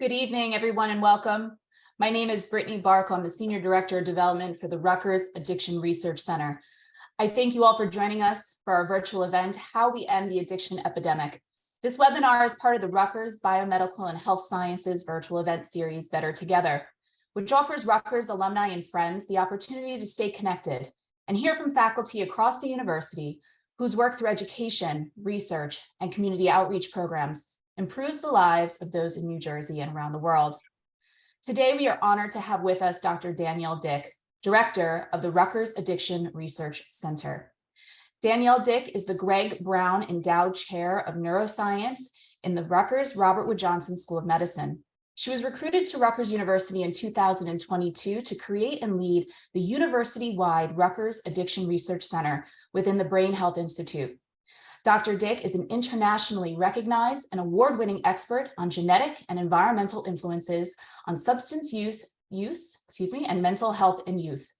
Good evening, everyone, and welcome. My name is Brittany Bark. I'm the Senior Director of Development for the Rutgers Addiction Research Center. I thank you all for joining us for our virtual event, How We End the Addiction Epidemic. This webinar is part of the Rutgers Biomedical and Health Sciences virtual event series, Better Together, which offers Rutgers alumni and friends the opportunity to stay connected and hear from faculty across the university whose work through education, research, and community outreach programs improves the lives of those in New Jersey and around the world. Today, we are honored to have with us Dr. Danielle Dick, Director of the Rutgers Addiction Research Center. Danielle Dick is the Greg Brown Endowed Chair of Neuroscience in the Rutgers Robert Wood Johnson School of Medicine. She was recruited to Rutgers University in 2022 to create and lead the university-wide Rutgers Addiction Research Center within the Brain Health Institute. Dr. Dick is an internationally recognized and award-winning expert on genetic and environmental influences on substance use, and mental health in youth.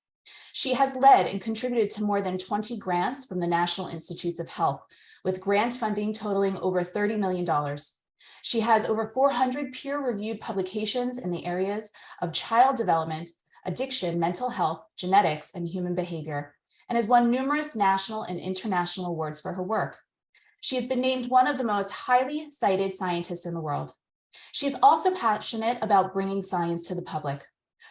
She has led and contributed to more than 20 grants from the National Institutes of Health, with grant funding totaling over $30 million. She has over 400 peer-reviewed publications in the areas of child development, addiction, mental health, genetics, and human behavior, and has won numerous national and international awards for her work. She has been named one of the most highly cited scientists in the world. She is also passionate about bringing science to the public.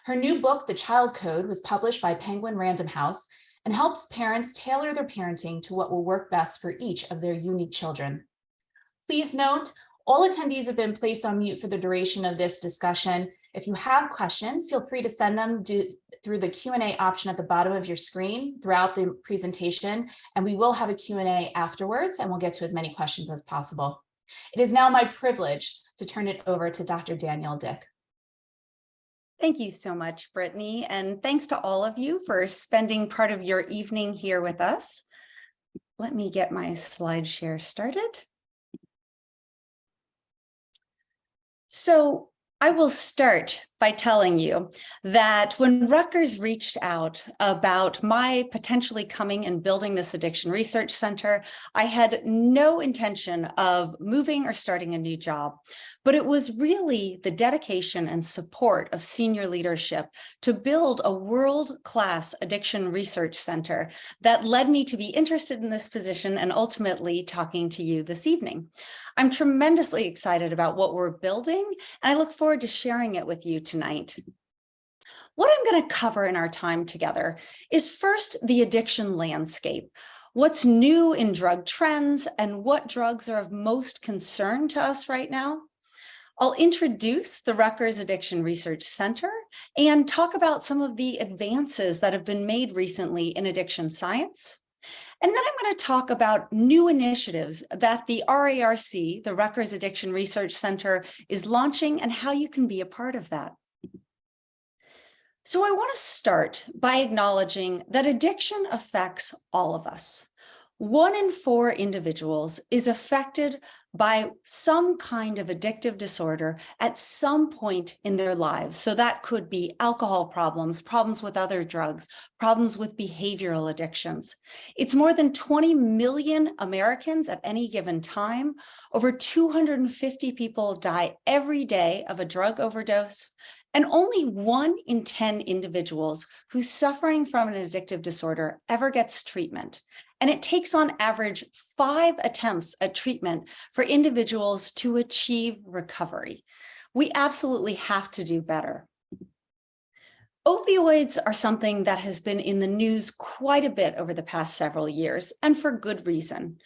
Her new book, The Child Code, was published by Penguin Random House and helps parents tailor their parenting to what will work best for each of their unique children. Please note, all attendees have been placed on mute for the duration of this discussion. If you have questions, feel free to send them through the Q&A option at the bottom of your screen throughout the presentation, and we will have a Q&A afterwards, and we'll get to as many questions as possible. It is now my privilege to turn it over to Dr. Danielle Dick. Thank you so much, Brittany, and thanks to all of you for spending part of your evening here with us. Let me get my slide share started. So I will start by telling you that when Rutgers reached out about my potentially coming and building this addiction research center, I had no intention of moving or starting a new job, but it was really the dedication and support of senior leadership to build a world-class addiction research center that led me to be interested in this position and ultimately talking to you this evening. I'm tremendously excited about what we're building, and I look forward to sharing it with you tonight. What I'm going to cover in our time together is first the addiction landscape, what's new in drug trends, and what drugs are of most concern to us right now. I'll introduce the Rutgers Addiction Research Center and talk about some of the advances that have been made recently in addiction science. And then I'm going to talk about new initiatives that the RARC, the Rutgers Addiction Research Center, is launching and how you can be a part of that. So I want to start by acknowledging that addiction affects all of us. 1 in 4 individuals is affected by some kind of addictive disorder at some point in their lives. So that could be alcohol problems, problems with other drugs, problems with behavioral addictions. It's more than 20 million Americans at any given time. Over 250 people die every day of a drug overdose. And only 1 in 10 individuals who's suffering from an addictive disorder ever gets treatment. And it takes on average 5 attempts at treatment for individuals to achieve recovery. We absolutely have to do better. Opioids are something that has been in the news quite a bit over the past several years, and for good reason.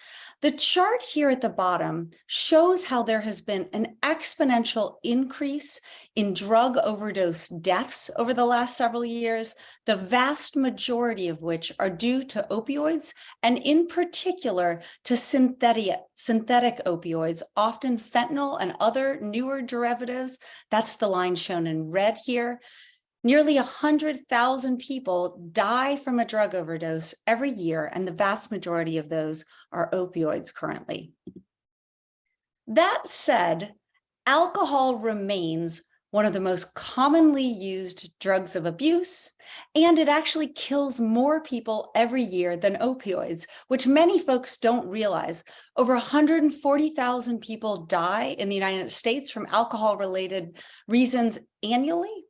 The chart here at the bottom shows how there has been an exponential increase in drug overdose deaths over the last several years, the vast majority of which are due to opioids, and in particular to synthetic opioids, often fentanyl and other newer derivatives. That's the line shown in red here. Nearly 100,000 people die from a drug overdose every year, and the vast majority of those are opioids currently. That said, alcohol remains one of the most commonly used drugs of abuse, and it actually kills more people every year than opioids, which many folks don't realize. Over 140,000 people die in the United States from alcohol-related reasons annually.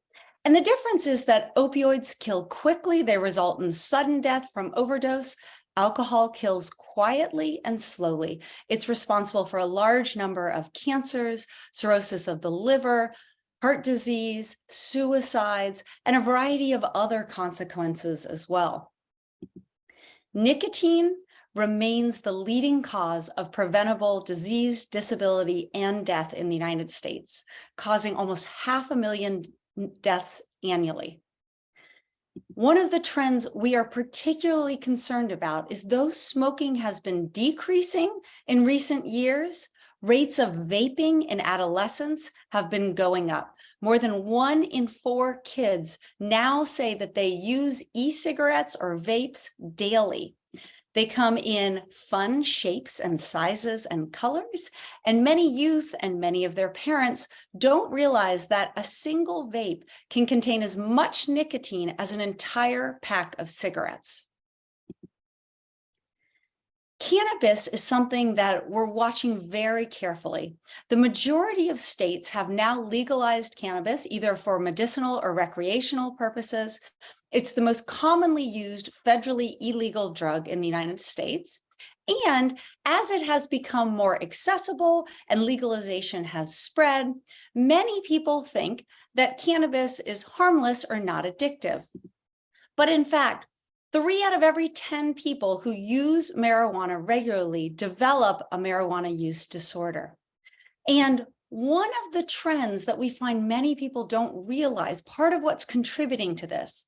And the difference is that opioids kill quickly. They result in sudden death from overdose. Alcohol kills quietly and slowly. It's responsible for a large number of cancers, cirrhosis of the liver, heart disease, suicides, and a variety of other consequences as well. Nicotine remains the leading cause of preventable disease, disability, and death in the United States, causing almost 500,000 deaths annually. One of the trends we are particularly concerned about is though smoking has been decreasing in recent years, rates of vaping in adolescents have been going up. More than 1 in 4 kids now say that they use e-cigarettes or vapes daily. They come in fun shapes and sizes and colors, and many youth and many of their parents don't realize that a single vape can contain as much nicotine as an entire pack of cigarettes. Cannabis is something that we're watching very carefully. The majority of states have now legalized cannabis, either for medicinal or recreational purposes. It's the most commonly used federally illegal drug in the United States. And as it has become more accessible and legalization has spread, many people think that cannabis is harmless or not addictive. But in fact, 3 out of every 10 people who use marijuana regularly develop a marijuana use disorder. And one of the trends that we find many people don't realize, part of what's contributing to this,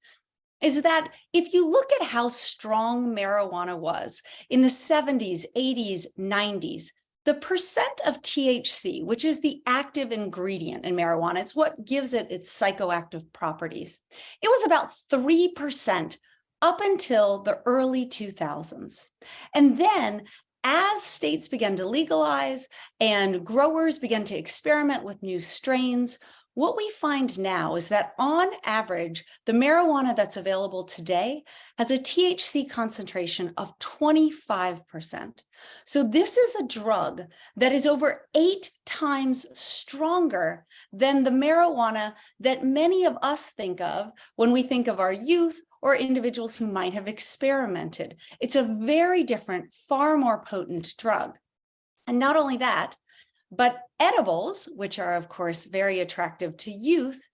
is that if you look at how strong marijuana was in the 70s, 80s, 90s, the percent of THC, which is the active ingredient in marijuana, it's what gives it its psychoactive properties, it was about 3% up until the early 2000s. And then as states began to legalize and growers began to experiment with new strains, what we find now is that on average, the marijuana that's available today has a THC concentration of 25%. So this is a drug that is over 8 times stronger than the marijuana that many of us think of when we think of our youth or individuals who might have experimented. It's a very different, far more potent drug. And not only that, but edibles, which are of course very attractive to youth,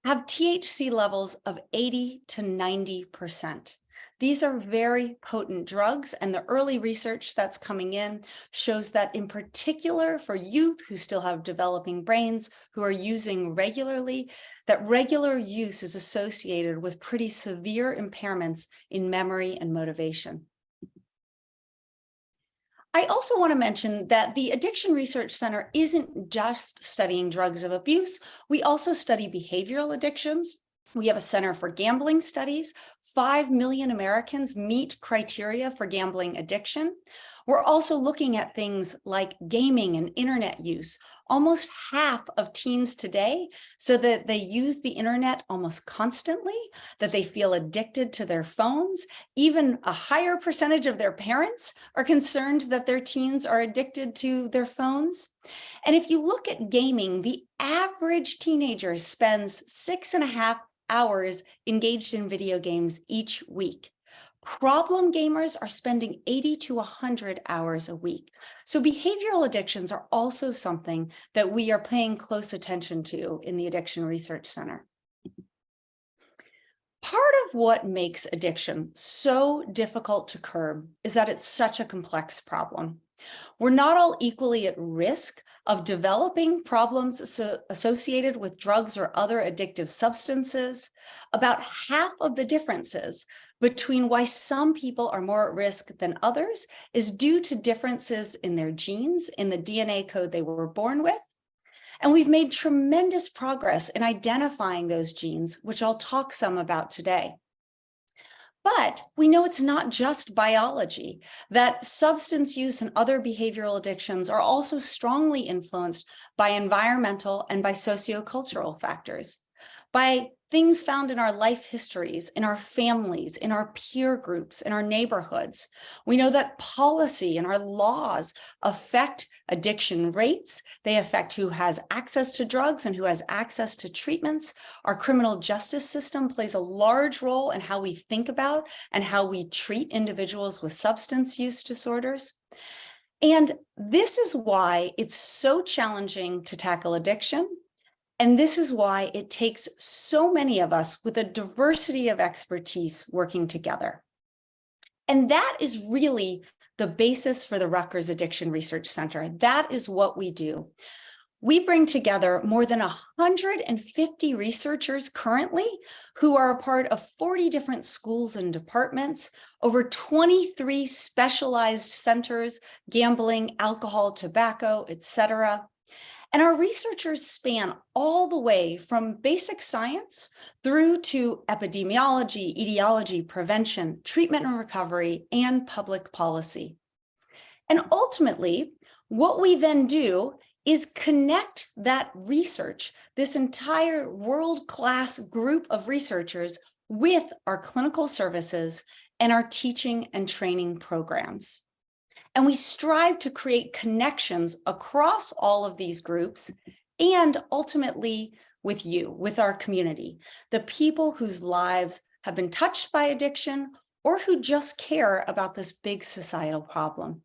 have THC levels of 80 to 90%. These are very potent drugs, and the early research that's coming in shows that in particular for youth who still have developing brains, who are using regularly, that regular use is associated with pretty severe impairments in memory and motivation. I also want to mention that the Addiction Research Center isn't just studying drugs of abuse. We also study behavioral addictions. We have a Center for Gambling Studies. 5 million Americans meet criteria for gambling addiction. We're also looking at things like gaming and internet use. Almost half of teens today say that they use the internet almost constantly, that they feel addicted to their phones. Even a higher percentage of their parents are concerned that their teens are addicted to their phones. And if you look at gaming, the average teenager spends 6.5 hours engaged in video games each week. Problem gamers are spending 80 to 100 hours a week. So behavioral addictions are also something that we are paying close attention to in the Addiction Research Center. Part of what makes addiction so difficult to curb is that it's such a complex problem. We're not all equally at risk of developing problems associated with drugs or other addictive substances. About half of the differences between why some people are more at risk than others is due to differences in their genes, in the DNA code they were born with. And we've made tremendous progress in identifying those genes, which I'll talk some about today. But we know it's not just biology, that substance use and other behavioral addictions are also strongly influenced by environmental and by sociocultural factors, by things found in our life histories, in our families, in our peer groups, in our neighborhoods. We know that policy and our laws affect addiction rates. They affect who has access to drugs and who has access to treatments. Our criminal justice system plays a large role in how we think about and how we treat individuals with substance use disorders. And this is why it's so challenging to tackle addiction. And this is why it takes so many of us with a diversity of expertise working together. And that is really the basis for the Rutgers Addiction Research Center. That is what we do. We bring together more than 150 researchers currently who are a part of 40 different schools and departments, over 23 specialized centers, gambling, alcohol, tobacco, etc. And our researchers span all the way from basic science through to epidemiology, etiology, prevention, treatment and recovery, and public policy. And ultimately, what we then do is connect that research, this entire world-class group of researchers, with our clinical services and our teaching and training programs. And we strive to create connections across all of these groups and ultimately with you, with our community, the people whose lives have been touched by addiction or who just care about this big societal problem.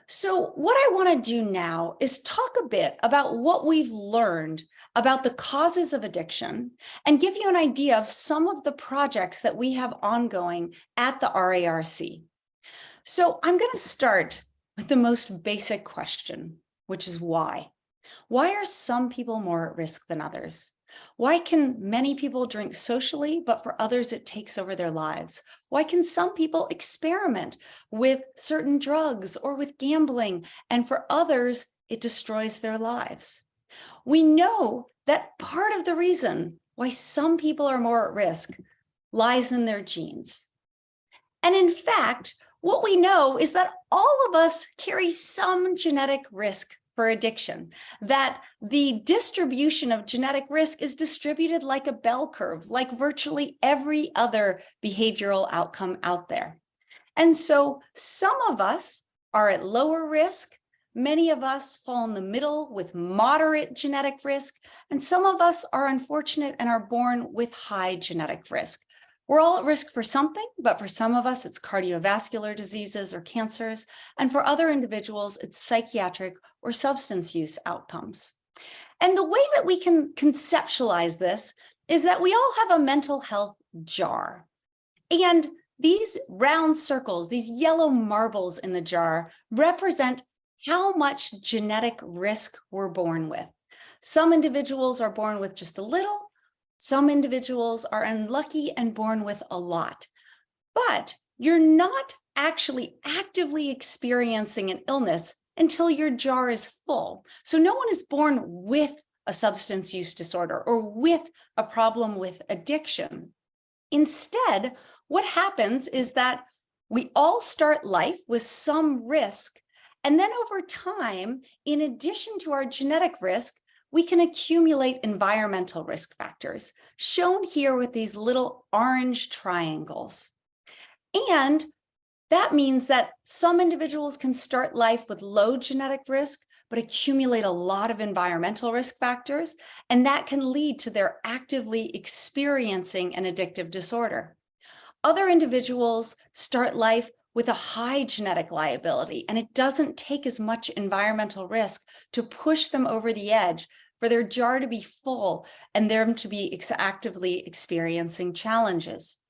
So what I want to do now is talk a bit about what we've learned about the causes of addiction and give you an idea of some of the projects that we have ongoing at the RARC. So I'm going to start with the most basic question, which is why? Why are some people more at risk than others? Why can many people drink socially, but for others it takes over their lives? Why can some people experiment with certain drugs or with gambling, and for others it destroys their lives? We know that part of the reason why some people are more at risk lies in their genes. And in fact, what we know is that all of us carry some genetic risk for addiction, that the distribution of genetic risk is distributed like a bell curve, like virtually every other behavioral outcome out there. And so some of us are at lower risk, many of us fall in the middle with moderate genetic risk, and some of us are unfortunate and are born with high genetic risk. We're all at risk for something, but for some of us, it's cardiovascular diseases or cancers. And for other individuals, it's psychiatric or substance use outcomes. And the way that we can conceptualize this is that we all have a mental health jar. And these round circles, these yellow marbles in the jar, represent how much genetic risk we're born with. Some individuals are born with just a little. Some individuals are unlucky and born with a lot, but you're not actually actively experiencing an illness until your jar is full. So no one is born with a substance use disorder or with a problem with addiction. Instead, what happens is that we all start life with some risk, and then over time, in addition to our genetic risk, we can accumulate environmental risk factors, shown here with these little orange triangles. And that means that some individuals can start life with low genetic risk, but accumulate a lot of environmental risk factors, and that can lead to their actively experiencing an addictive disorder. Other individuals start life with a high genetic liability, and it doesn't take as much environmental risk to push them over the edge for their jar to be full and them to be actively experiencing challenges.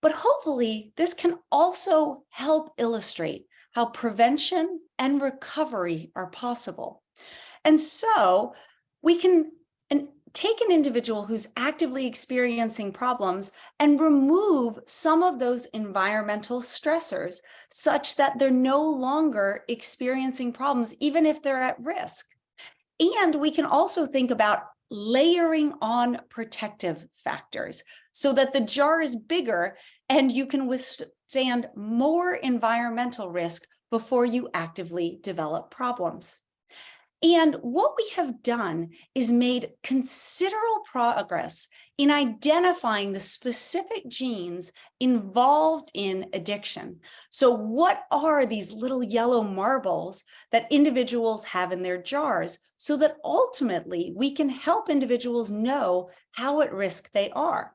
But hopefully, this can also help illustrate how prevention and recovery are possible. And so we can take an individual who's actively experiencing problems and remove some of those environmental stressors such that they're no longer experiencing problems, even if they're at risk. And we can also think about layering on protective factors so that the jar is bigger and you can withstand more environmental risk before you actively develop problems. And what we have done is made considerable progress in identifying the specific genes involved in addiction. So what are these little yellow marbles that individuals have in their jars so that ultimately we can help individuals know how at risk they are?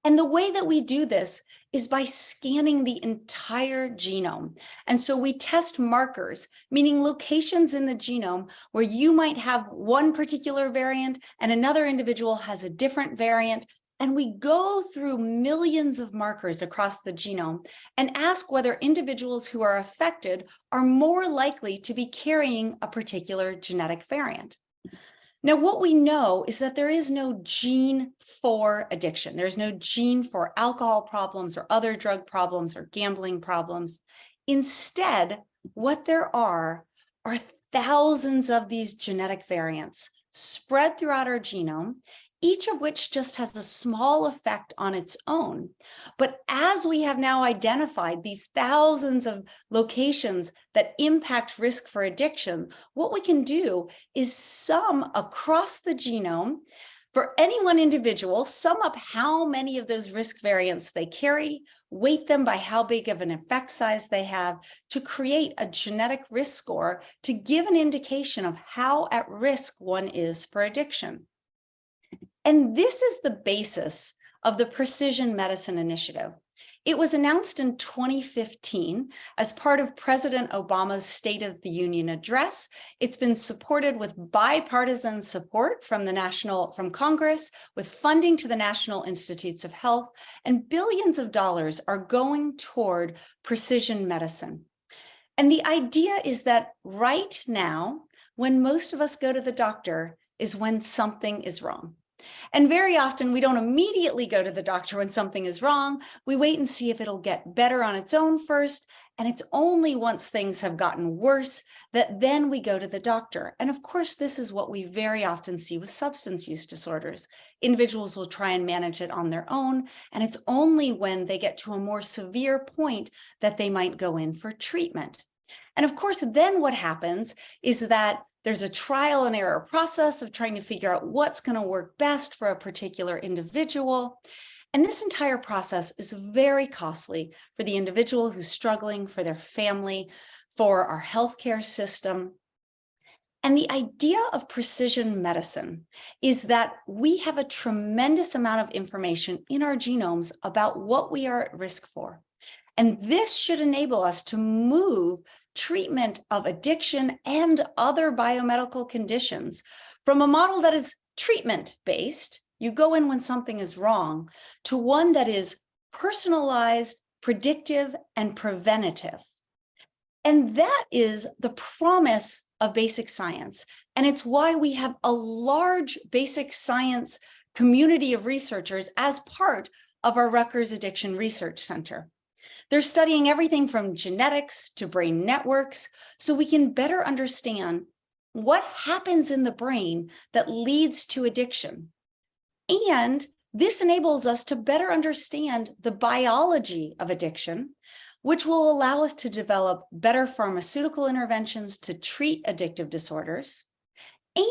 And the way that we do this is by scanning the entire genome. And so we test markers, meaning locations in the genome where you might have one particular variant and another individual has a different variant. And we go through millions of markers across the genome and ask whether individuals who are affected are more likely to be carrying a particular genetic variant. Now, what we know is that there is no gene for addiction. There's no gene for alcohol problems or other drug problems or gambling problems. Instead, what there are thousands of these genetic variants spread throughout our genome, each of which just has a small effect on its own. But as we have now identified these thousands of locations that impact risk for addiction, what we can do is sum across the genome for any one individual, sum up how many of those risk variants they carry, weight them by how big of an effect size they have to create a genetic risk score to give an indication of how at risk one is for addiction. And this is the basis of the Precision Medicine Initiative. It was announced in 2015 as part of President Obama's State of the Union address. It's been supported with bipartisan support from Congress, with funding to the National Institutes of Health, and billions of dollars are going toward precision medicine. And the idea is that right now, when most of us go to the doctor, is when something is wrong. And very often we don't immediately go to the doctor when something is wrong. We wait and see if it'll get better on its own first. And it's only once things have gotten worse that then we go to the doctor. And of course, this is what we very often see with substance use disorders. Individuals will try and manage it on their own. And it's only when they get to a more severe point that they might go in for treatment. And of course, then what happens is that there's a trial and error process of trying to figure out what's going to work best for a particular individual. And this entire process is very costly for the individual who's struggling, for their family, for our healthcare system. And the idea of precision medicine is that we have a tremendous amount of information in our genomes about what we are at risk for. And this should enable us to move treatment of addiction and other biomedical conditions from a model that is treatment-based, you go in when something is wrong, to one that is personalized, predictive, and preventative. And that is the promise of basic science. And it's why we have a large basic science community of researchers as part of our Rutgers Addiction Research Center. They're studying everything from genetics to brain networks, so we can better understand what happens in the brain that leads to addiction. And this enables us to better understand the biology of addiction, which will allow us to develop better pharmaceutical interventions to treat addictive disorders.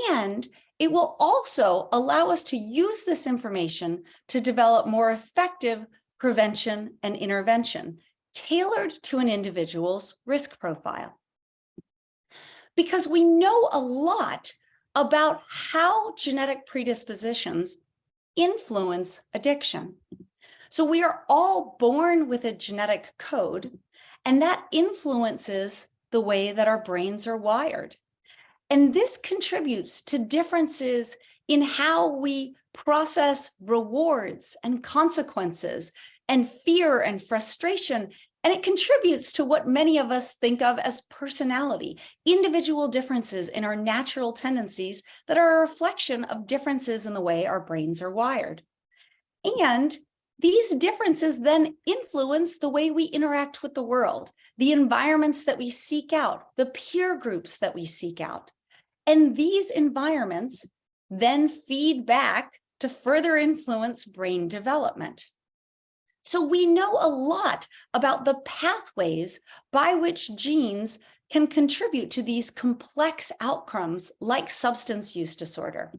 And it will also allow us to use this information to develop more effective prevention and intervention tailored to an individual's risk profile. Because we know a lot about how genetic predispositions influence addiction. So we are all born with a genetic code, and that influences the way that our brains are wired. And this contributes to differences in how we process rewards and consequences and fear and frustration. And it contributes to what many of us think of as personality, individual differences in our natural tendencies that are a reflection of differences in the way our brains are wired. And these differences then influence the way we interact with the world, the environments that we seek out, the peer groups that we seek out. And these environments then feed back to further influence brain development. So we know a lot about the pathways by which genes can contribute to these complex outcomes like substance use disorder.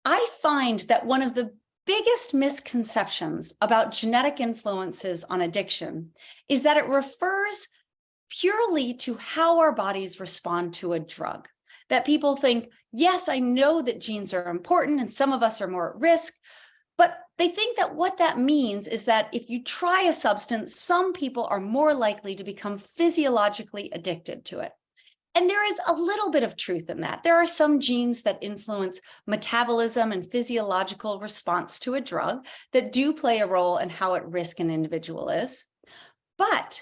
I find that one of the biggest misconceptions about genetic influences on addiction is that it refers purely to how our bodies respond to a drug. That people think, yes, I know that genes are important and some of us are more at risk, but they think that what that means is that if you try a substance, some people are more likely to become physiologically addicted to it. And there is a little bit of truth in that. There are some genes that influence metabolism and physiological response to a drug that do play a role in how at risk an individual is. But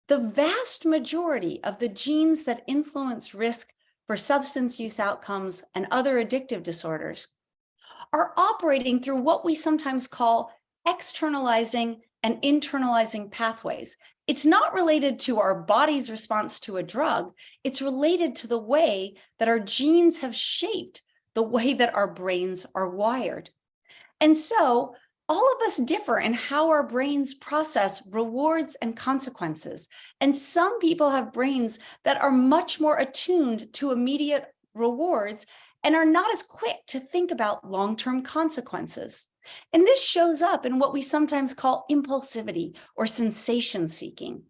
the vast majority of the genes that influence risk for substance use outcomes and other addictive disorders are operating through what we sometimes call externalizing and internalizing pathways. It's not related to our body's response to a drug. It's related to the way that our genes have shaped the way that our brains are wired. And so all of us differ in how our brains process rewards and consequences. And some people have brains that are much more attuned to immediate rewards and are not as quick to think about long-term consequences. And this shows up in what we sometimes call impulsivity or sensation seeking.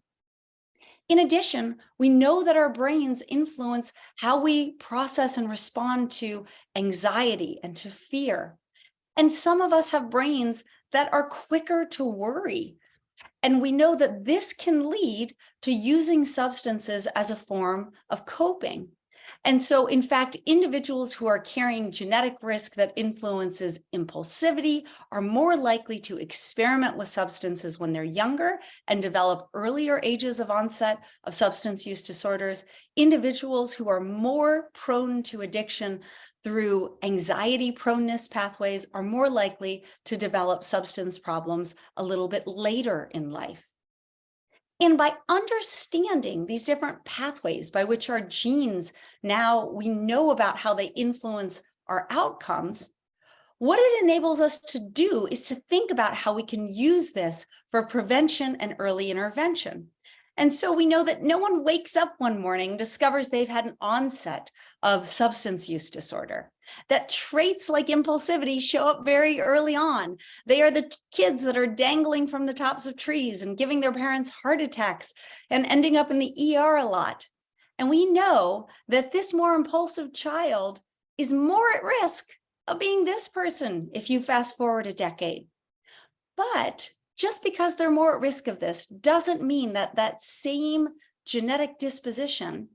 In addition, we know that our brains influence how we process and respond to anxiety and to fear. And some of us have brains that are quicker to worry. And we know that this can lead to using substances as a form of coping. And so, in fact, individuals who are carrying genetic risk that influences impulsivity are more likely to experiment with substances when they're younger and develop earlier ages of onset of substance use disorders. Individuals who are more prone to addiction through anxiety proneness pathways are more likely to develop substance problems a little bit later in life. And by understanding these different pathways by which our genes, now we know about how they influence our outcomes, what it enables us to do is to think about how we can use this for prevention and early intervention. And so we know that no one wakes up one morning, discovers they've had an onset of substance use disorder, that traits like impulsivity show up very early on. They are the kids that are dangling from the tops of trees and giving their parents heart attacks and ending up in the ER a lot. And we know that this more impulsive child is more at risk of being this person if you fast forward a decade. But just because they're more at risk of this doesn't mean that that same genetic disposition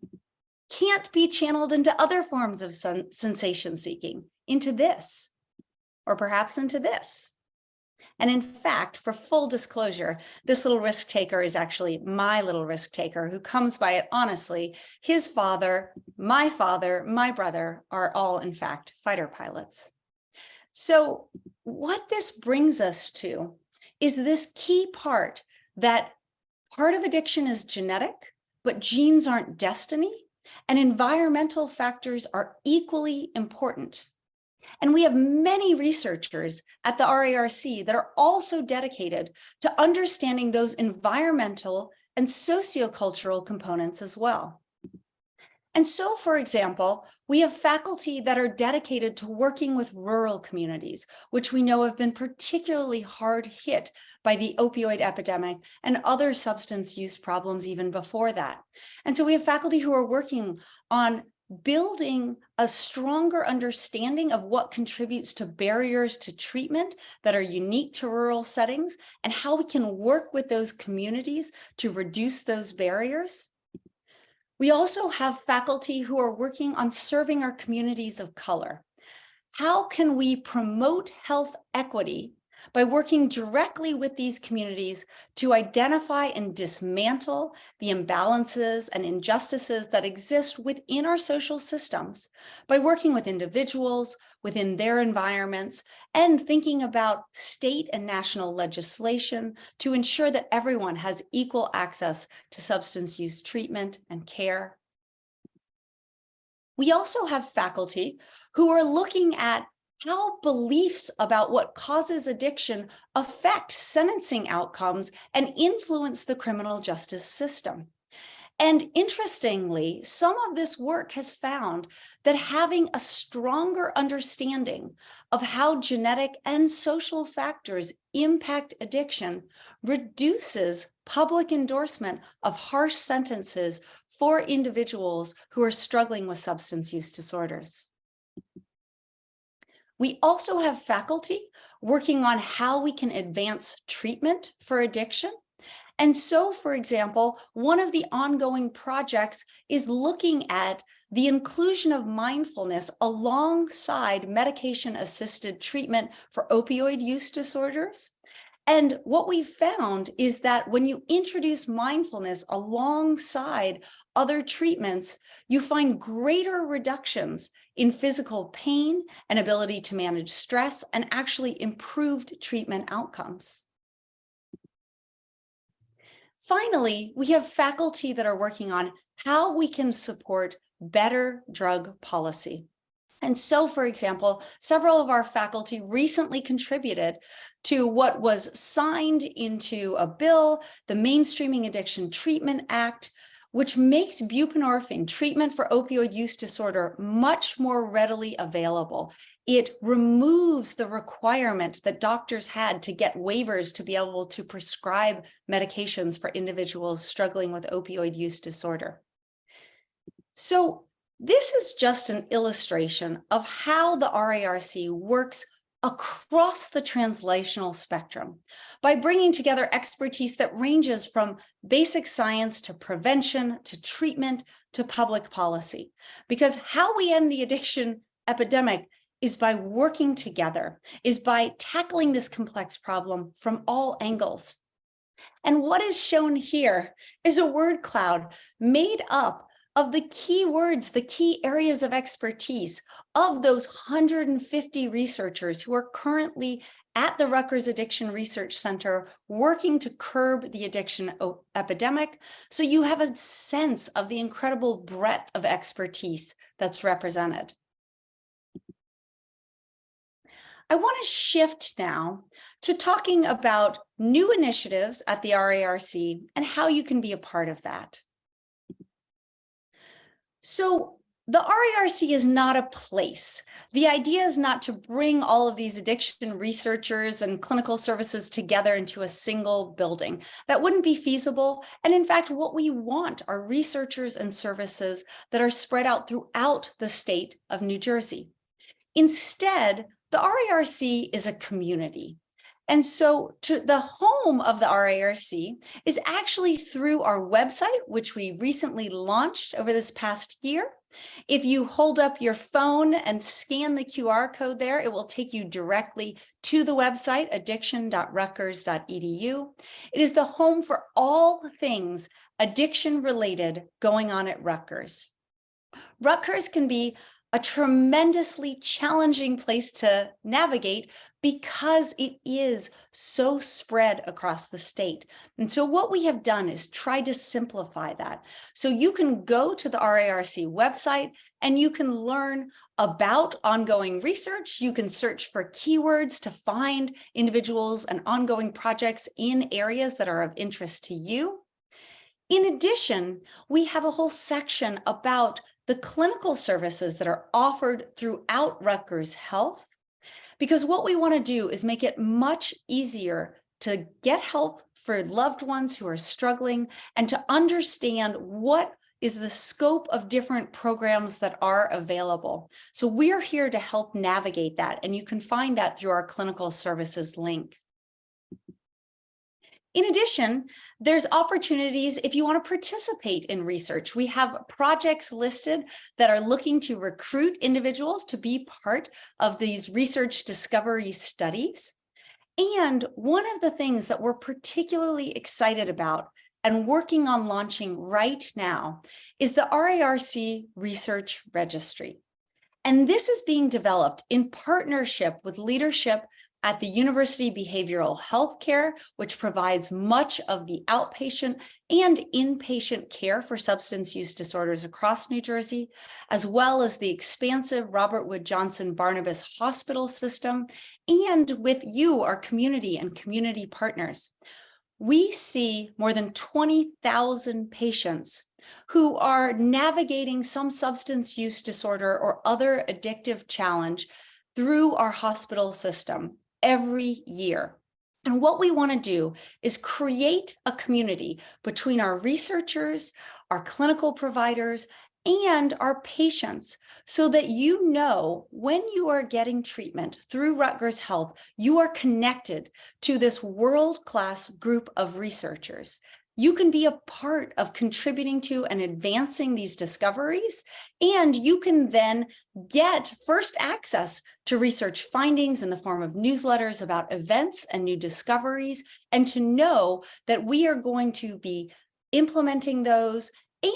can't be channeled into other forms of sensation seeking, into this, or perhaps into this. And in fact, for full disclosure, this little risk taker is actually my little risk taker who comes by it honestly. His father, my brother are all, in fact, fighter pilots. So what this brings us to is this key part that part of addiction is genetic, but genes aren't destiny, and environmental factors are equally important. And we have many researchers at the RARC that are also dedicated to understanding those environmental and sociocultural components as well. And so, for example, we have faculty that are dedicated to working with rural communities, which we know have been particularly hard hit by the opioid epidemic and other substance use problems even before that. And so we have faculty who are working on building a stronger understanding of what contributes to barriers to treatment that are unique to rural settings and how we can work with those communities to reduce those barriers. We also have faculty who are working on serving our communities of color. How can we promote health equity by working directly with these communities to identify and dismantle the imbalances and injustices that exist within our social systems, by working with individuals within their environments and thinking about state and national legislation to ensure that everyone has equal access to substance use treatment and care? We also have faculty who are looking at how beliefs about what causes addiction affect sentencing outcomes and influence the criminal justice system. And interestingly, some of this work has found that having a stronger understanding of how genetic and social factors impact addiction reduces public endorsement of harsh sentences for individuals who are struggling with substance use disorders. We also have faculty working on how we can advance treatment for addiction. And so, for example, one of the ongoing projects is looking at the inclusion of mindfulness alongside medication-assisted treatment for opioid use disorders. And what we found is that when you introduce mindfulness alongside other treatments, you find greater reductions in physical pain and ability to manage stress, and actually improved treatment outcomes. Finally, we have faculty that are working on how we can support better drug policy. And so, for example, several of our faculty recently contributed to what was signed into a bill, the Mainstreaming Addiction Treatment Act, which makes buprenorphine treatment for opioid use disorder much more readily available. It removes the requirement that doctors had to get waivers to be able to prescribe medications for individuals struggling with opioid use disorder. So this is just an illustration of how the RARC works across the translational spectrum by bringing together expertise that ranges from basic science to prevention to treatment to public policy. Because how we end the addiction epidemic is by working together, is by tackling this complex problem from all angles. And what is shown here is a word cloud made up of the key words, the key areas of expertise of those 150 researchers who are currently at the Rutgers Addiction Research Center working to curb the addiction epidemic. So you have a sense of the incredible breadth of expertise that's represented. I want to shift now to talking about new initiatives at the RARC and how you can be a part of that. So the RARC is not a place. The idea is not to bring all of these addiction researchers and clinical services together into a single building. That wouldn't be feasible. And in fact, what we want are researchers and services that are spread out throughout the state of New Jersey. Instead, the RARC is a community. And so the home of the RARC is actually through our website, which we recently launched over this past year. If you hold up your phone and scan the QR code there, it will take you directly to the website, addiction.rutgers.edu. It is the home for all things addiction related going on at Rutgers. Rutgers can be a tremendously challenging place to navigate because it is so spread across the state. And so what we have done is try to simplify that. So you can go to the RARC website and you can learn about ongoing research. You can search for keywords to find individuals and ongoing projects in areas that are of interest to you. In addition, we have a whole section about the clinical services that are offered throughout Rutgers Health, because what we want to do is make it much easier to get help for loved ones who are struggling and to understand what is the scope of different programs that are available. So we're here to help navigate that, and you can find that through our clinical services link. In addition, there's opportunities if you want to participate in research. We have projects listed that are looking to recruit individuals to be part of these research discovery studies. And one of the things that we're particularly excited about and working on launching right now is the RARC Research Registry. And this is being developed in partnership with leadership at the University Behavioral Health Care, which provides much of the outpatient and inpatient care for substance use disorders across New Jersey, as well as the expansive Robert Wood Johnson Barnabas Hospital system, and with you, our community and community partners. We see more than 20,000 patients who are navigating some substance use disorder or other addictive challenge through our hospital system every year. And what we want to do is create a community between our researchers, our clinical providers, and our patients, so that you know when you are getting treatment through Rutgers Health, you are connected to this world-class group of researchers. You can be a part of contributing to and advancing these discoveries, and you can then get first access to research findings in the form of newsletters about events and new discoveries, and to know that we are going to be implementing those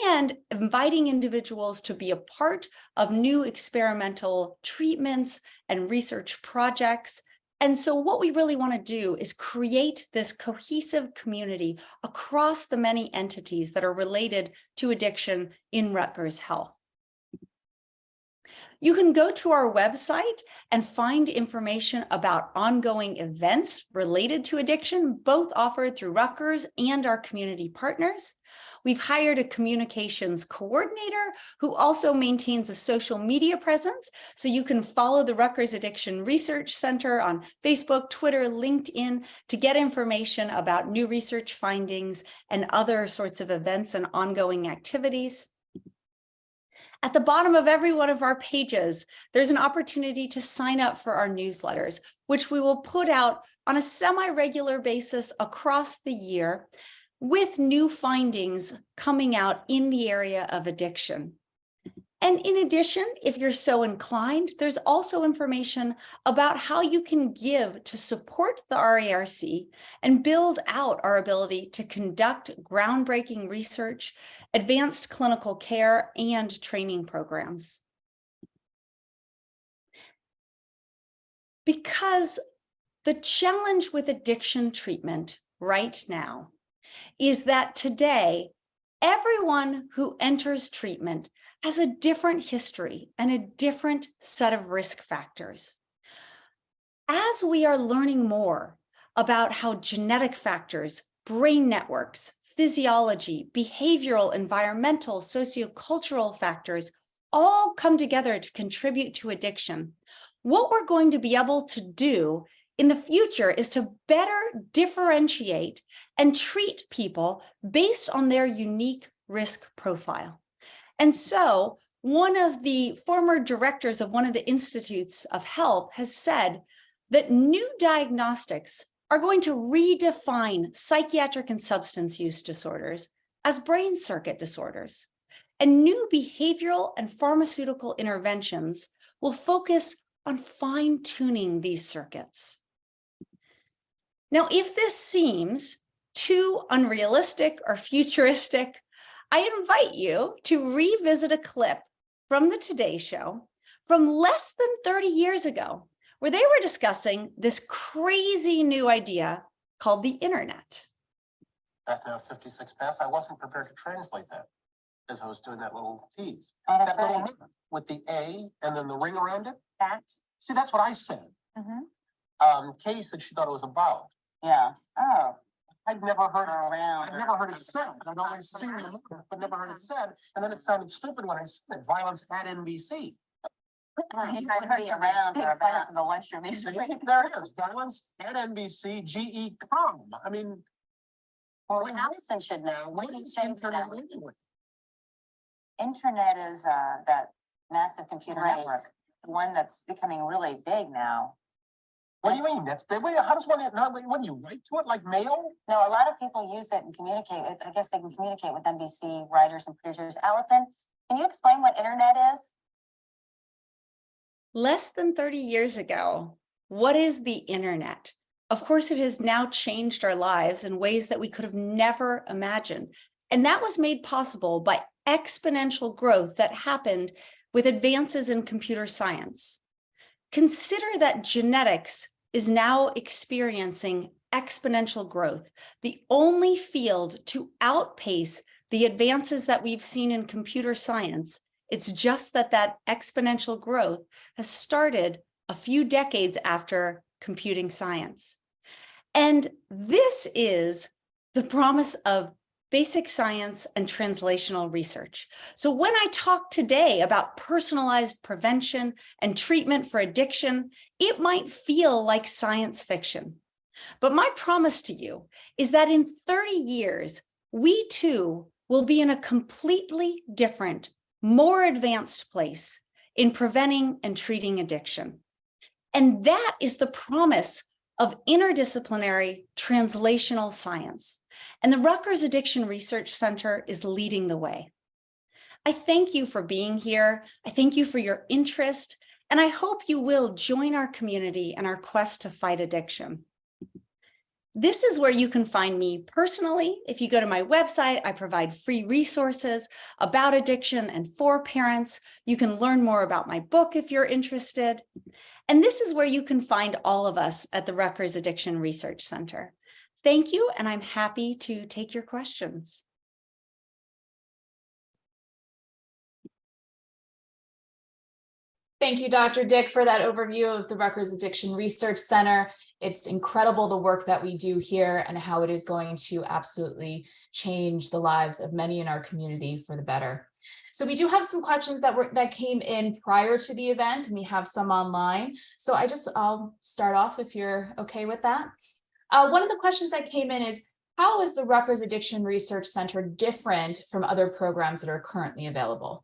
and inviting individuals to be a part of new experimental treatments and research projects. And so what we really want to do is create this cohesive community across the many entities that are related to addiction in Rutgers Health. You can go to our website and find information about ongoing events related to addiction, both offered through Rutgers and our community partners. We've hired a communications coordinator who also maintains a social media presence, so you can follow the Rutgers Addiction Research Center on Facebook, Twitter, LinkedIn to get information about new research findings and other sorts of events and ongoing activities. At the bottom of every one of our pages, there's an opportunity to sign up for our newsletters, which we will put out on a semi-regular basis across the year, with new findings coming out in the area of addiction. And in addition, if you're so inclined, there's also information about how you can give to support the RARC and build out our ability to conduct groundbreaking research, advanced clinical care, and training programs. Because the challenge with addiction treatment right now is that today, everyone who enters treatment has a different history and a different set of risk factors. As we are learning more about how genetic factors, brain networks, physiology, behavioral, environmental, sociocultural factors all come together to contribute to addiction, what we're going to be able to do in the future is to better differentiate and treat people based on their unique risk profile. And so one of the former directors of one of the institutes of health has said that new diagnostics are going to redefine psychiatric and substance use disorders as brain circuit disorders. And new behavioral and pharmaceutical interventions will focus on fine-tuning these circuits. Now, if this seems too unrealistic or futuristic, I invite you to revisit a clip from the Today Show from less than 30 years ago, where they were discussing this crazy new idea called the internet. At 56 past, I wasn't prepared to translate that as I was doing that little tease. Oh, that's That little right. ring with the A and then the ring around it. That. See, that's what I said. Katie said she thought it was about. Yeah. Oh. I'd never heard it. Around. I'd never heard it said. I'd always seen the movie, but never heard it said. And then it sounded stupid when I said it. Violence at NBC. I heard you around or about in the lunchroom. There it is. Violence at NBC. GE.com. I mean, Well, Allison should know. What do you say to that? anyway? Internet is that massive computer Right. network, one that's becoming really big now. What do you mean? That's big. How does one? What do you write to it like mail? No, a lot of people use it and communicate. I guess they can communicate with NBC writers and producers. Allison, can you explain what internet is? Less than 30 years ago, what is the internet? Of course, it has now changed our lives in ways that we could have never imagined. And that was made possible by exponential growth that happened with advances in computer science. Consider that genetics is now experiencing exponential growth, the only field to outpace the advances that we've seen in computer science. It's just that that exponential growth has started a few decades after computing science. And this is the promise of basic science and translational research. So when I talk today about personalized prevention and treatment for addiction, it might feel like science fiction. But my promise to you is that in 30 years, we too will be in a completely different, more advanced place in preventing and treating addiction. And that is the promise of interdisciplinary translational science. And the Rutgers Addiction Research Center is leading the way. I thank you for being here. I thank you for your interest, and I hope you will join our community in our quest to fight addiction. This is where you can find me personally. If you go to my website, I provide free resources about addiction and for parents. You can learn more about my book if you're interested. And this is where you can find all of us at the Rutgers Addiction Research Center. Thank you, and I'm happy to take your questions. Thank you, Dr. Dick, for that overview of the Rutgers Addiction Research Center. It's incredible the work that we do here and how it is going to absolutely change the lives of many in our community for the better. So we do have some questions that came in prior to the event, and we have some online. So I'll start off if you're okay with that. One of the questions that came in is, how is the Rutgers Addiction Research Center different from other programs that are currently available?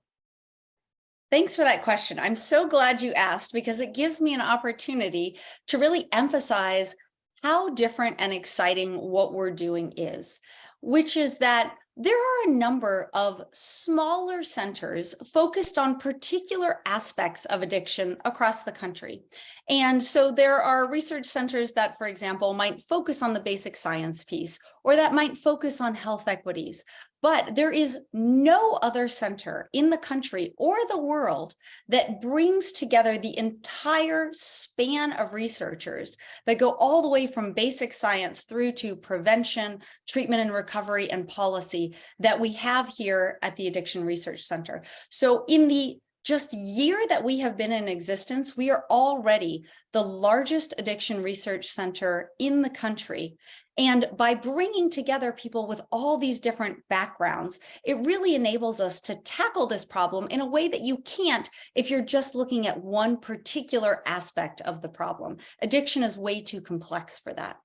Thanks for that question. I'm so glad you asked, because it gives me an opportunity to really emphasize how different and exciting what we're doing is, which is that there are a number of smaller centers focused on particular aspects of addiction across the country. And so there are research centers that, for example, might focus on the basic science piece, or that might focus on health equities. But there is no other center in the country or the world that brings together the entire span of researchers that go all the way from basic science through to prevention, treatment and recovery, and policy that we have here at the Addiction Research Center. So in the just year that we have been in existence, we are already the largest addiction research center in the country. And by bringing together people with all these different backgrounds, it really enables us to tackle this problem in a way that you can't if you're just looking at one particular aspect of the problem. Addiction is way too complex for that.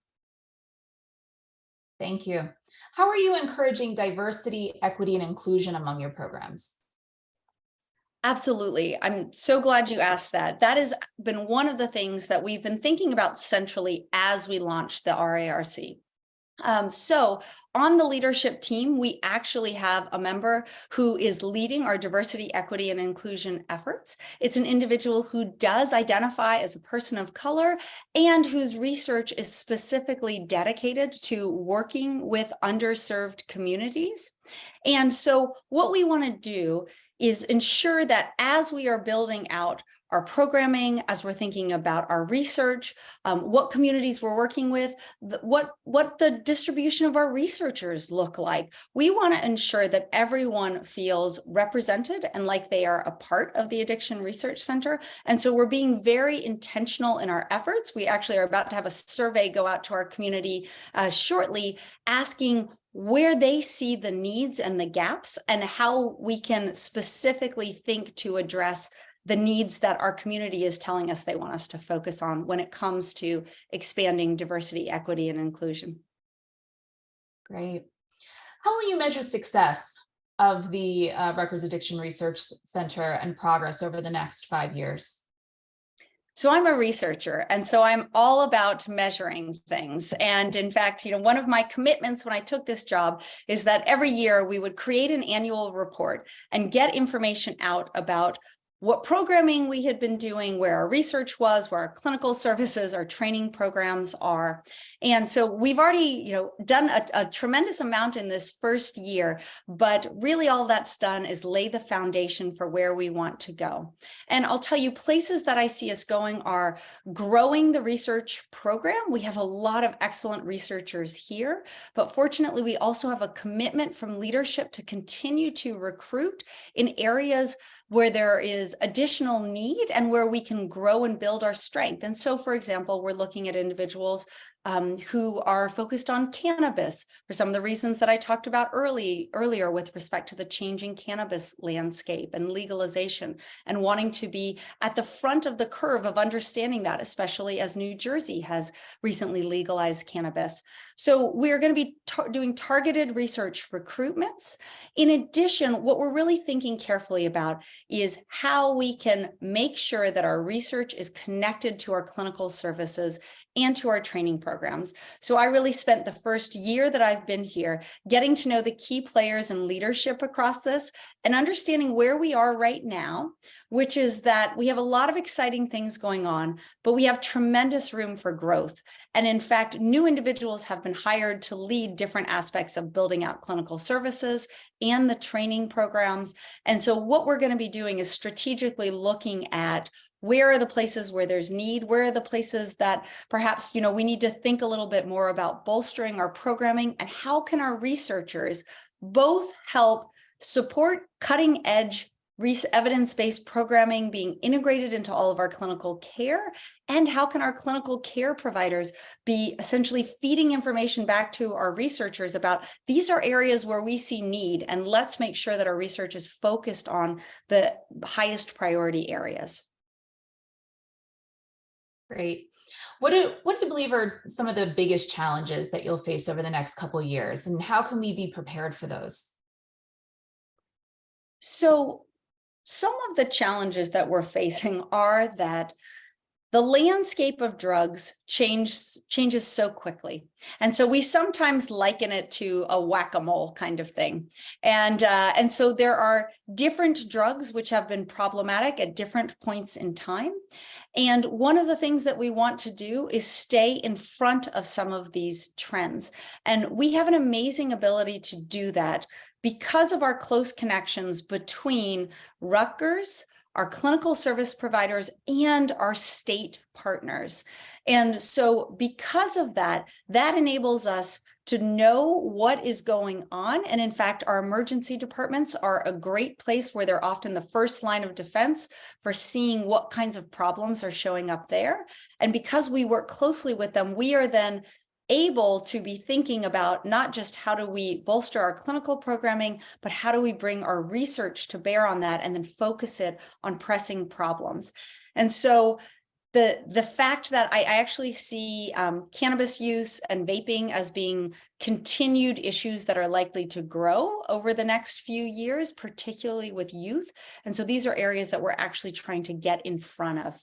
Thank you. How are you encouraging diversity, equity, and inclusion among your programs? Absolutely. I'm so glad you asked that. That has been one of the things that we've been thinking about centrally as we launched the RARC. So on the leadership team, we actually have a member who is leading our diversity, equity, and inclusion efforts. It's an individual who does identify as a person of color and whose research is specifically dedicated to working with underserved communities. And so what we want to do is ensure that as we are building out our programming, as we're thinking about our research, what communities we're working with, what the distribution of our researchers look like. We want to ensure that everyone feels represented and like they are a part of the Addiction Research Center. And so we're being very intentional in our efforts. We actually are about to have a survey go out to our community shortly, asking where they see the needs and the gaps and how we can specifically think to address the needs that our community is telling us they want us to focus on when it comes to expanding diversity, equity, and inclusion. Great. How will you measure success of the Rutgers Addiction Research Center and progress over the next 5 years? So I'm a researcher, and so I'm all about measuring things. And in fact, one of my commitments when I took this job is that every year we would create an annual report and get information out about what programming we had been doing, where our research was, where our clinical services, our training programs are. And so we've already, done a tremendous amount in this first year, but really all that's done is lay the foundation for where we want to go. And I'll tell you, places that I see us going are growing the research program. We have a lot of excellent researchers here, but fortunately, we also have a commitment from leadership to continue to recruit in areas where there is additional need and where we can grow and build our strength. And so, for example, we're looking at individuals who are focused on cannabis for some of the reasons that I talked about earlier with respect to the changing cannabis landscape and legalization, and wanting to be at the front of the curve of understanding that, especially as New Jersey has recently legalized cannabis. So we're going to be doing targeted research recruitments. In addition, what we're really thinking carefully about is how we can make sure that our research is connected to our clinical services and to our training programs. So I really spent the first year that I've been here getting to know the key players and leadership across this and understanding where we are right now, which is that we have a lot of exciting things going on, but we have tremendous room for growth. And in fact, new individuals have been hired to lead different aspects of building out clinical services and the training programs. And so what we're going to be doing is strategically looking at where are the places where there's need, where are the places that perhaps, we need to think a little bit more about bolstering our programming, and how can our researchers both help support cutting edge evidence-based programming being integrated into all of our clinical care, and how can our clinical care providers be essentially feeding information back to our researchers about these are areas where we see need, and let's make sure that our research is focused on the highest priority areas. Great. What do you believe are some of the biggest challenges that you'll face over the next couple of years, and how can we be prepared for those? So some of the challenges that we're facing are that the landscape of drugs changes so quickly. And so we sometimes liken it to a whack-a-mole kind of thing. And so there are different drugs which have been problematic at different points in time. And one of the things that we want to do is stay in front of some of these trends. And we have an amazing ability to do that because of our close connections between Rutgers, our clinical service providers, and our state partners. And so because of that, that enables us to know what is going on. And in fact, our emergency departments are a great place where they're often the first line of defense for seeing what kinds of problems are showing up there. And because we work closely with them, we are then able to be thinking about not just how do we bolster our clinical programming, but how do we bring our research to bear on that and then focus it on pressing problems. And so the fact that I actually see cannabis use and vaping as being continued issues that are likely to grow over the next few years, particularly with youth. And so these are areas that we're actually trying to get in front of.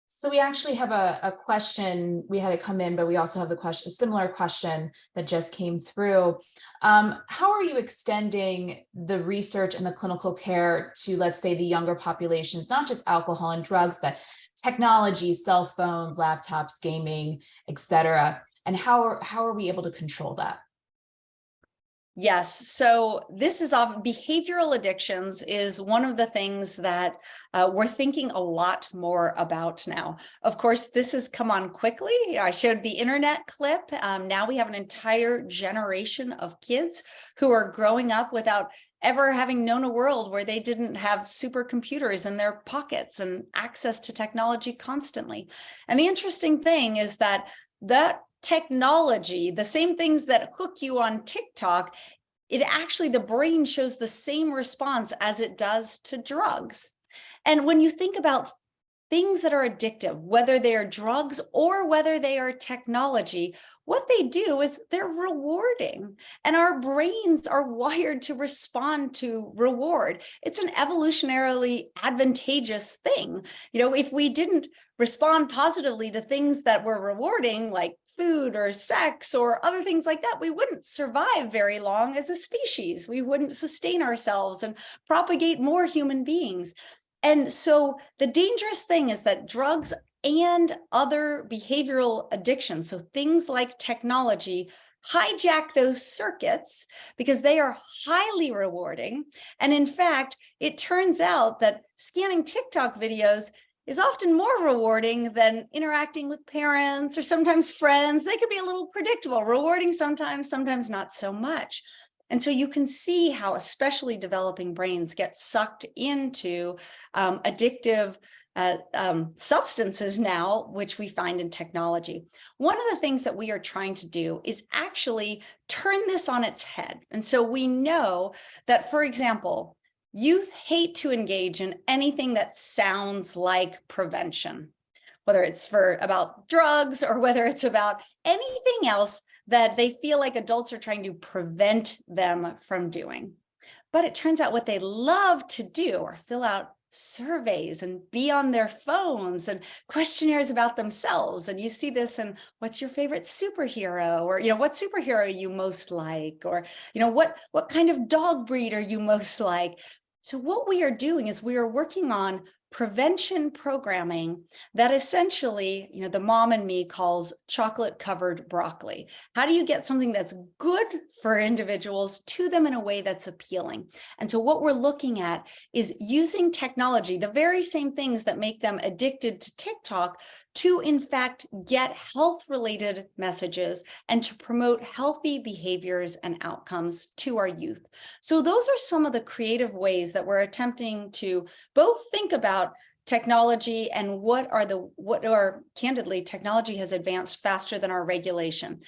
So we actually have a question. We had it come in, but we also have a similar question that just came through. How are you extending the research and the clinical care to, let's say, the younger populations, not just alcohol and drugs, but technology, cell phones, laptops, gaming, et cetera? And how are we able to control that? Yes, so this is behavioral addictions is one of the things that we're thinking a lot more about now. Of course, this has come on quickly. I showed the internet clip. Now we have an entire generation of kids who are growing up without ever having known a world where they didn't have supercomputers in their pockets and access to technology constantly. And the interesting thing is that technology, the same things that hook you on TikTok, the brain shows the same response as it does to drugs. And when you think about things that are addictive, whether they are drugs or whether they are technology, what they do is they're rewarding, and our brains are wired to respond to reward. It's an evolutionarily advantageous thing. If we didn't respond positively to things that were rewarding, like food or sex or other things like that, we wouldn't survive very long as a species. We wouldn't sustain ourselves and propagate more human beings. And so the dangerous thing is that drugs and other behavioral addictions, so things like technology, hijack those circuits because they are highly rewarding. And in fact, it turns out that scanning TikTok videos is often more rewarding than interacting with parents or sometimes friends. They could be a little predictable, rewarding sometimes, sometimes not so much. And so you can see how especially developing brains get sucked into addictive substances now, which we find in technology. One of the things that we are trying to do is actually turn this on its head. And so we know that, for example, youth hate to engage in anything that sounds like prevention, whether it's about drugs or whether it's about anything else that they feel like adults are trying to prevent them from doing. But it turns out what they love to do are fill out surveys and be on their phones and questionnaires about themselves. And you see this in what's your favorite superhero, or what superhero you most like, or what kind of dog breed are you most like. So what we are doing is we are working on prevention programming that essentially, the mom and me calls chocolate covered broccoli. How do you get something that's good for individuals to them in a way that's appealing? And so what we're looking at is using technology, the very same things that make them addicted to TikTok, to in fact get health-related messages and to promote healthy behaviors and outcomes to our youth. So those are some of the creative ways that we're attempting to both think about technology and what are candidly, technology has advanced faster than our regulation.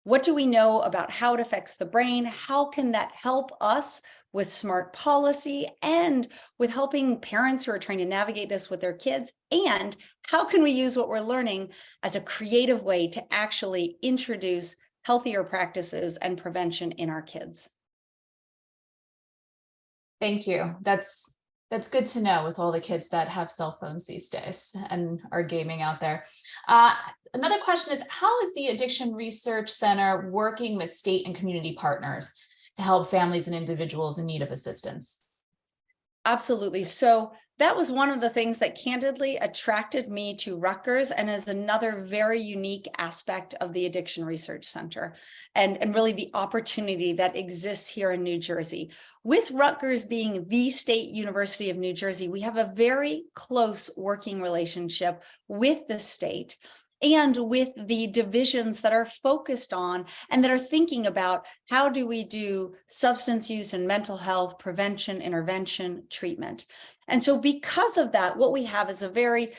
What do we know about how it affects the brain? How can that help us with smart policy and with helping parents who are trying to navigate this with their kids? And how can we use what we're learning as a creative way to actually introduce healthier practices and prevention in our kids? Thank you. That's good to know, with all the kids that have cell phones these days and are gaming out there. Another question is, how is the Addiction Research Center working with state and community partners to help families and individuals in need of assistance? Absolutely. So that was one of the things that candidly attracted me to Rutgers, and is another very unique aspect of the Addiction Research Center, and really the opportunity that exists here in New Jersey. With Rutgers being the State University of New Jersey, we have a very close working relationship with the state and with the divisions that are focused on and that are thinking about how do we do substance use and mental health prevention, intervention, treatment. And so because of that, what we have is a very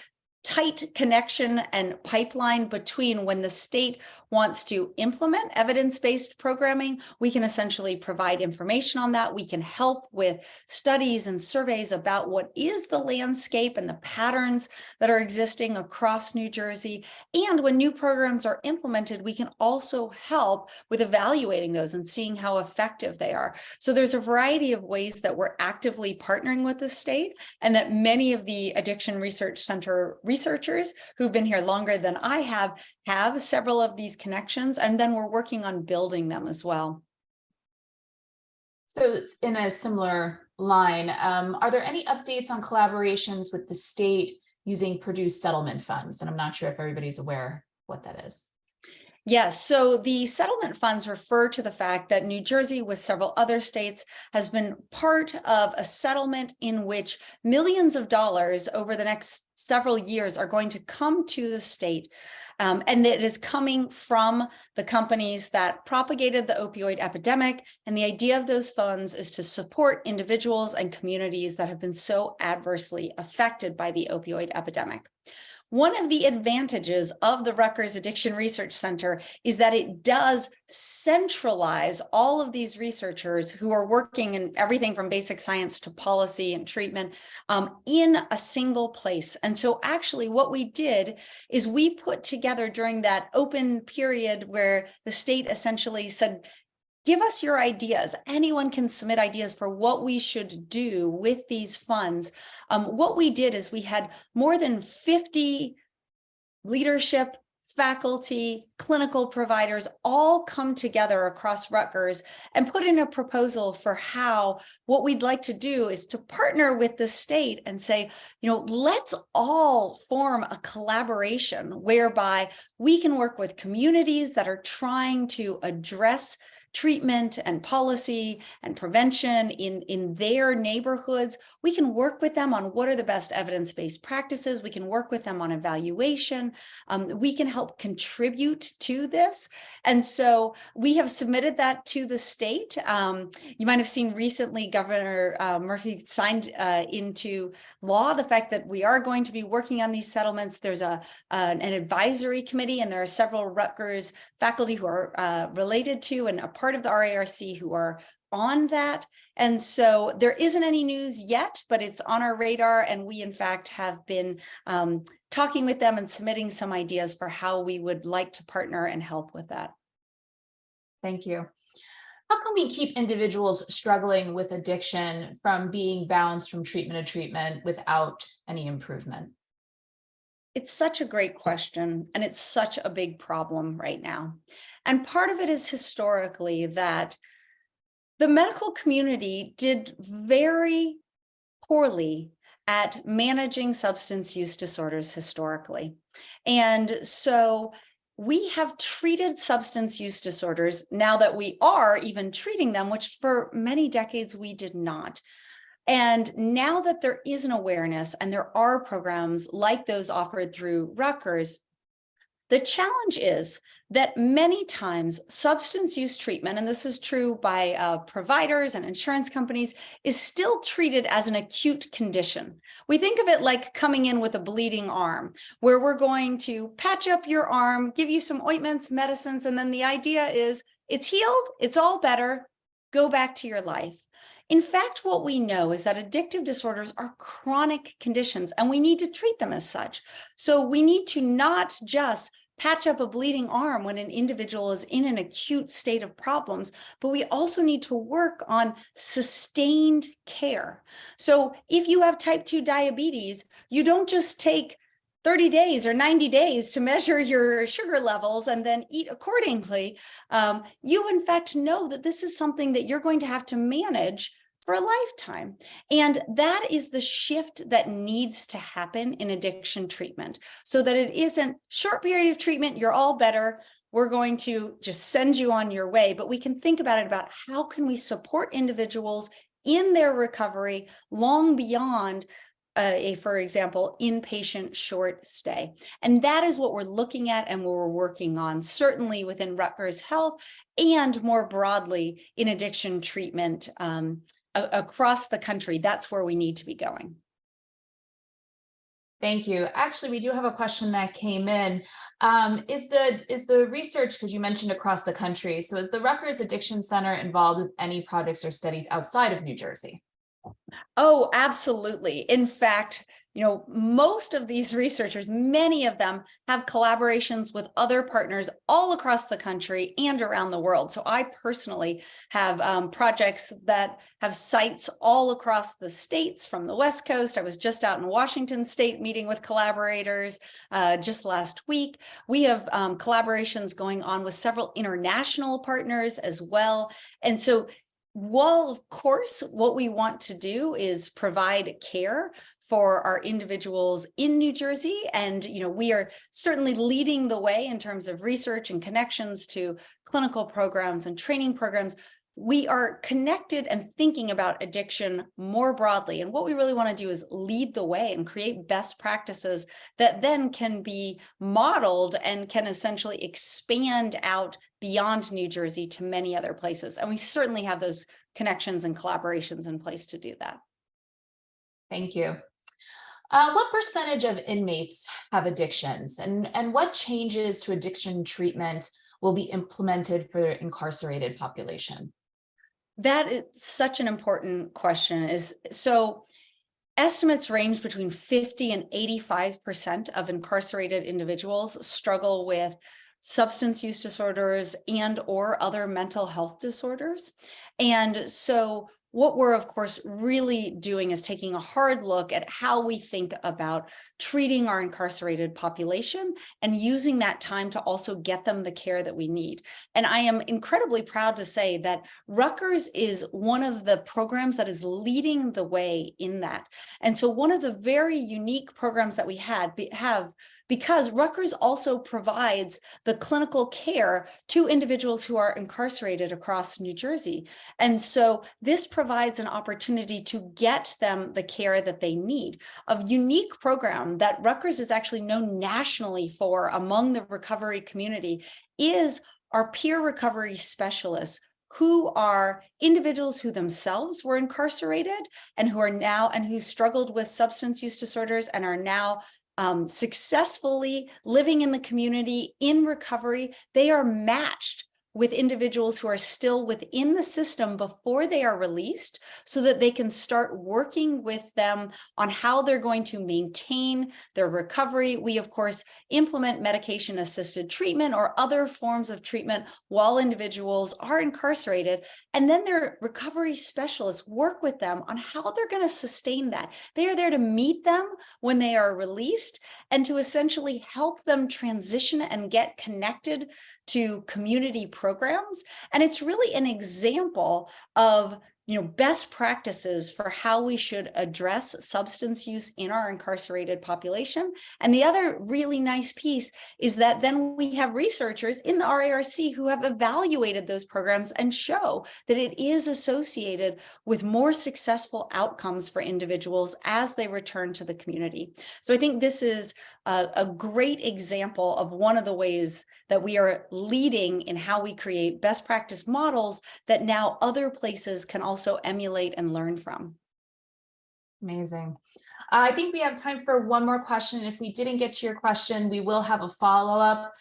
tight connection and pipeline between when the state wants to implement evidence-based programming, we can essentially provide information on that. We can help with studies and surveys about what is the landscape and the patterns that are existing across New Jersey. And when new programs are implemented, we can also help with evaluating those and seeing how effective they are. So there's a variety of ways that we're actively partnering with the state, and that many of the Addiction Research Center researchers who've been here longer than I have several of these connections, and then we're working on building them as well. So it's in a similar line, are there any updates on collaborations with the state using Purdue settlement funds? And I'm not sure if everybody's aware what that is. Yes, so the settlement funds refer to the fact that New Jersey, with several other states, has been part of a settlement in which millions of dollars over the next several years are going to come to the state. And it is coming from the companies that propagated the opioid epidemic. And the idea of those funds is to support individuals and communities that have been so adversely affected by the opioid epidemic. One of the advantages of the Rutgers Addiction Research Center is that it does centralize all of these researchers who are working in everything from basic science to policy and treatment in a single place. And so actually what we did is we put together during that open period where the state essentially said, give us your ideas. Anyone can submit ideas for what we should do with these funds. What we did is we had more than 50 leadership, faculty, clinical providers all come together across Rutgers and put in a proposal for how what we'd like to do is to partner with the state and say, let's all form a collaboration whereby we can work with communities that are trying to address treatment and policy and prevention in their neighborhoods. We can work with them on what are the best evidence-based practices. We can work with them on evaluation. We can help contribute to this. And so we have submitted that to the state. You might have seen recently Governor Murphy signed into law the fact that we are going to be working on these settlements. There's an advisory committee, and there are several Rutgers faculty who are related to and a part of the RARC who are on that. And so there isn't any news yet, but it's on our radar. And we, in fact, have been talking with them and submitting some ideas for how we would like to partner and help with that. Thank you. How can we keep individuals struggling with addiction from being bounced from treatment to treatment without any improvement? It's such a great question, and it's such a big problem right now. And part of it is historically that the medical community did very poorly at managing substance use disorders historically. And so we have treated substance use disorders now that we are even treating them, which for many decades we did not. And now that there is an awareness and there are programs like those offered through Rutgers, the challenge is that many times substance use treatment, and this is true by providers and insurance companies, is still treated as an acute condition. We think of it like coming in with a bleeding arm, where we're going to patch up your arm, give you some ointments, medicines, and then the idea is it's healed, it's all better, go back to your life. In fact, what we know is that addictive disorders are chronic conditions, and we need to treat them as such. So we need to not just patch up a bleeding arm when an individual is in an acute state of problems, but we also need to work on sustained care. So if you have type 2 diabetes, you don't just take 30 days or 90 days to measure your sugar levels and then eat accordingly. You in fact know that this is something that you're going to have to manage for a lifetime. And that is the shift that needs to happen in addiction treatment, so that it isn't short period of treatment, you're all better, we're going to just send you on your way. But we can think about it about how can we support individuals in their recovery long beyond for example, inpatient short stay. And that is what we're looking at and what we're working on, certainly within Rutgers Health and more broadly in addiction treatment across the country. That's where we need to be going. Thank you. Actually, we do have a question that came in. Is the research, because you mentioned across the country, so is the Rutgers Addiction Center involved with any projects or studies outside of New Jersey? Oh, absolutely. In fact, most of these researchers, many of them have collaborations with other partners all across the country and around the world. So I personally have projects that have sites all across the states from the West Coast. I was just out in Washington State meeting with collaborators just last week. We have collaborations going on with several international partners as well. And so while, of course, what we want to do is provide care for our individuals in New Jersey, and we are certainly leading the way in terms of research and connections to clinical programs and training programs, we are connected and thinking about addiction more broadly. And what we really want to do is lead the way and create best practices that then can be modeled and can essentially expand out beyond New Jersey to many other places. And we certainly have those connections and collaborations in place to do that. Thank you. What percentage of inmates have addictions, and what changes to addiction treatment will be implemented for the incarcerated population? That is such an important question. Estimates range between 50 and 85% of incarcerated individuals struggle with substance use disorders and or other mental health disorders. And so what we're, of course, really doing is taking a hard look at how we think about treating our incarcerated population and using that time to also get them the care that we need. And I am incredibly proud to say that Rutgers is one of the programs that is leading the way in that. And so one of the very unique programs that we have, because Rutgers also provides the clinical care to individuals who are incarcerated across New Jersey. And so this provides an opportunity to get them the care that they need. A unique program that Rutgers is actually known nationally for among the recovery community is our peer recovery specialists, who are individuals who themselves were incarcerated and who struggled with substance use disorders and are now successfully living in the community in recovery. They are matched with individuals who are still within the system before they are released, so that they can start working with them on how they're going to maintain their recovery. We, of course, implement medication-assisted treatment or other forms of treatment while individuals are incarcerated, and then their recovery specialists work with them on how they're going to sustain that. They are there to meet them when they are released and to essentially help them transition and get connected to community programs. And it's really an example of best practices for how we should address substance use in our incarcerated population. And the other really nice piece is that then we have researchers in the RARC who have evaluated those programs and show that it is associated with more successful outcomes for individuals as they return to the community. So I think this is a great example of one of the ways that we are leading in how we create best practice models that now other places can also emulate and learn from. Amazing. I think we have time for one more question. If we didn't get to your question, we will have a follow-up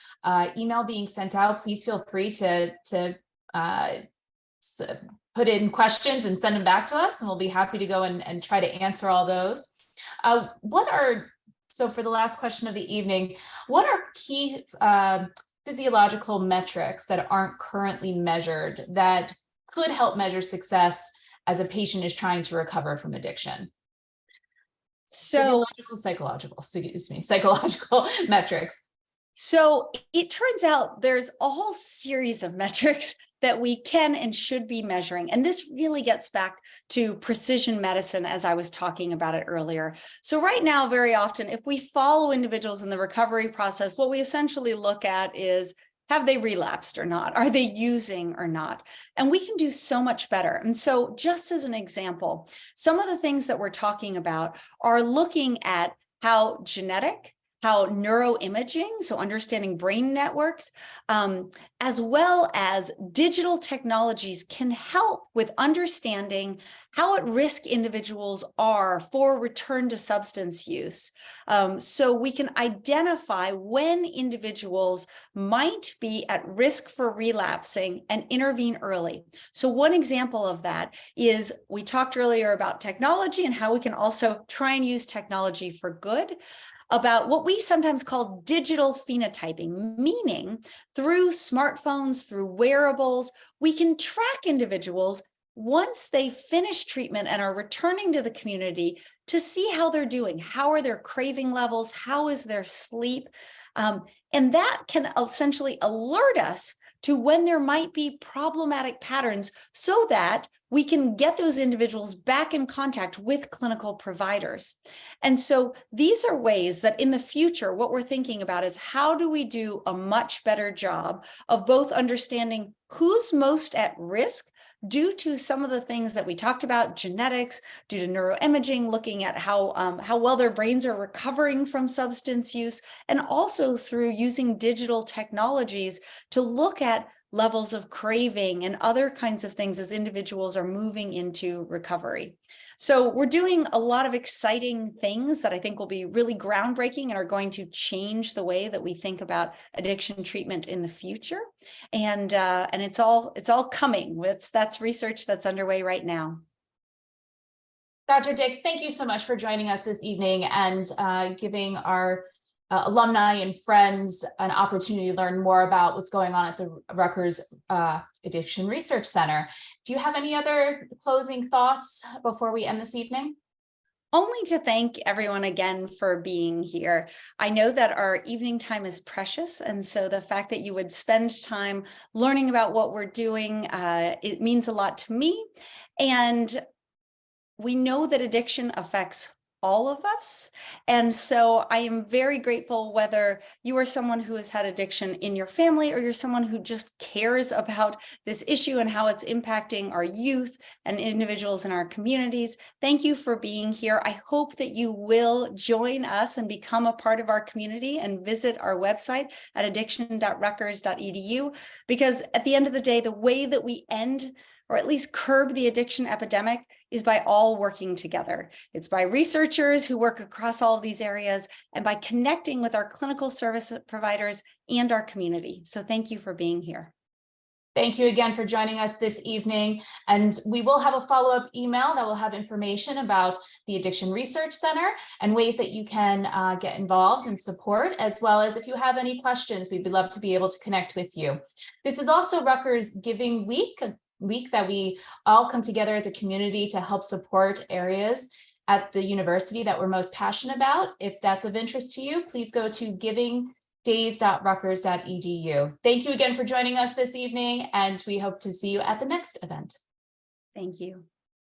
email being sent out. Please feel free to put in questions and send them back to us, and we'll be happy to go and try to answer all those. So for the last question of the evening, what are key physiological metrics that aren't currently measured that could help measure success as a patient is trying to recover from addiction? So psychological metrics. So it turns out there's a whole series of metrics that we can and should be measuring. And this really gets back to precision medicine, as I was talking about it earlier. So right now, very often, if we follow individuals in the recovery process, what we essentially look at is, have they relapsed or not? Are they using or not? And we can do so much better. And so just as an example, some of the things that we're talking about are looking at how genetic, how neuroimaging, so understanding brain networks, as well as digital technologies can help with understanding how at risk individuals are for return to substance use. So we can identify when individuals might be at risk for relapsing and intervene early. So one example of that is, we talked earlier about technology and how we can also try and use technology for good, about what we sometimes call digital phenotyping, meaning through smartphones, through wearables, we can track individuals once they finish treatment and are returning to the community to see how they're doing. How are their craving levels? How is their sleep? And that can essentially alert us to when there might be problematic patterns, so that we can get those individuals back in contact with clinical providers. And so these are ways that in the future, what we're thinking about is, how do we do a much better job of both understanding who's most at risk due to some of the things that we talked about, genetics, due to neuroimaging, looking at how well their brains are recovering from substance use, and also through using digital technologies to look at levels of craving and other kinds of things as individuals are moving into recovery. So we're doing a lot of exciting things that I think will be really groundbreaking and are going to change the way that we think about addiction treatment in the future. And it's all coming. That's research that's underway right now. Dr. Dick, thank you so much for joining us this evening and giving our alumni and friends an opportunity to learn more about what's going on at the Rutgers Addiction Research Center. Do you have any other closing thoughts before we end this evening? Only to thank everyone again for being here. I know that our evening time is precious, and so the fact that you would spend time learning about what we're doing, it means a lot to me. And we know that addiction affects all of us. And so I am very grateful whether you are someone who has had addiction in your family or you're someone who just cares about this issue and how it's impacting our youth and individuals in our communities. Thank you for being here. I hope that you will join us and become a part of our community and visit our website at addiction.rutgers.edu, because at the end of the day, the way that we end or at least curb the addiction epidemic is by all working together. It's by researchers who work across all of these areas and by connecting with our clinical service providers and our community. So thank you for being here. Thank you again for joining us this evening. And we will have a follow-up email that will have information about the Addiction Research Center and ways that you can get involved and support, as well as if you have any questions, we'd love to be able to connect with you. This is also Rutgers Giving Week, a week that we all come together as a community to help support areas at the university that we're most passionate about. If that's of interest to you, please go to givingdays.rutgers.edu. Thank you again for joining us this evening, and we hope to see you at the next event. Thank you.